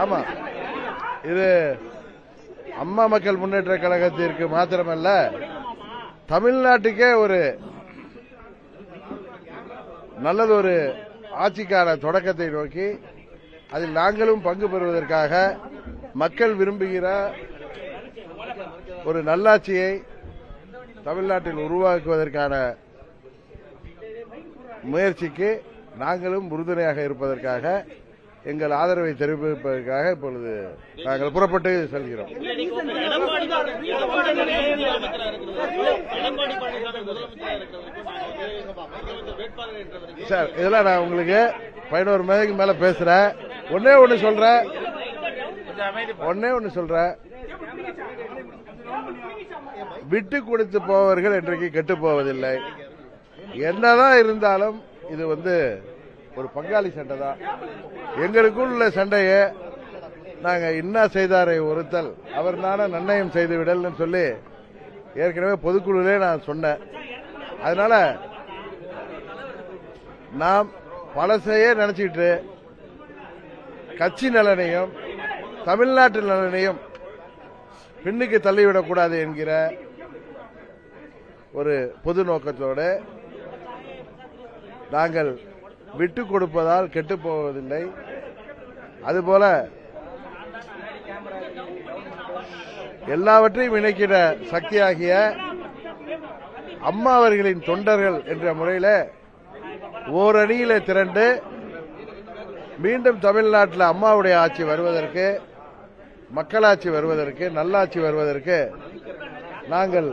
ஆமா, இது அம்மா மக்கள் முன்னேற்ற கழகத்திற்கு மாத்திரமல்ல, தமிழ்நாட்டுக்கே ஒரு நல்லதொரு ஆட்சிக்கான தொடக்கத்தை நோக்கி அதில் நாங்களும் பங்கு பெறுவதற்காக மக்கள் விரும்புகிற ஒரு நல்லாட்சியை தமிழ்நாட்டில் உருவாக்குவதற்கான முயற்சிக்கு நாங்களும் உறுதுணையாக இருப்பதற்காக எங்கள் ஆதரவை தெரிவிப்பதற்காக இப்பொழுது நாங்கள் புறப்பட்டு செல்கிறோம். சார், இதெல்லாம் நான் உங்களுக்கு 11 மணிக்கு மேல பேசுறேன். ஒன்னே ஒன்னு சொல்றேன், விட்டு கொடுத்து போவர்கள் இன்றைக்கு கெட்டு போவதில்லை. என்னதான் இருந்தாலும் இது ஒரு பங்காளி சண்டை தான். எங்களுக்குள் உள்ள சண்டையை நாங்க இன்னா செய்தாரை ஒருத்தல் அவர் நானே நன்னயம் செய்து விடல்னு சொல்லி ஏற்கனவே பொதுக்குழுவிலே நான் சொன்னேன். அதனால நாம் பழசையே நினைச்சிட்டு கட்சி நலனையும் தமிழ்நாட்டு நலனையும் பின்னுக்கு தள்ளிவிடக்கூடாது என்கிற ஒரு பொது நோக்கத்தோடு நாங்கள் விட்டு கொடுப்பதால் கெட்டுப் போவதில்லை. அதுபோல எல்லாவற்றையும் இணைக்கிற சக்தியாகிய அம்மா அவர்களின் தொண்டர்கள் என்ற முறையில் ஓரணியில திரண்டு மீண்டும் தமிழ்நாட்டில் அம்மாவுடைய ஆட்சி வருவதற்கு, மக்களாட்சி வருவதற்கு, நல்லாட்சி வருவதற்கு நாங்கள்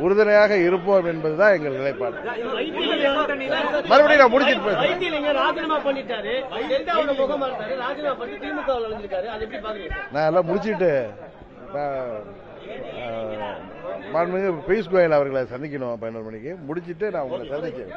உறுதுணையாக இருப்போம் என்பதுதான் எங்கள் நிலைப்பாடு. மறுபடியும் நான் முடிச்சிட்டு நான் எல்லாம் முடிச்சிட்டு மாண்புமிகு பியூஷ் கோயல் அவர்களை சந்திக்கணும் 11 மணிக்கு. முடிச்சிட்டு நான் உங்களை சந்திக்கிறேன்.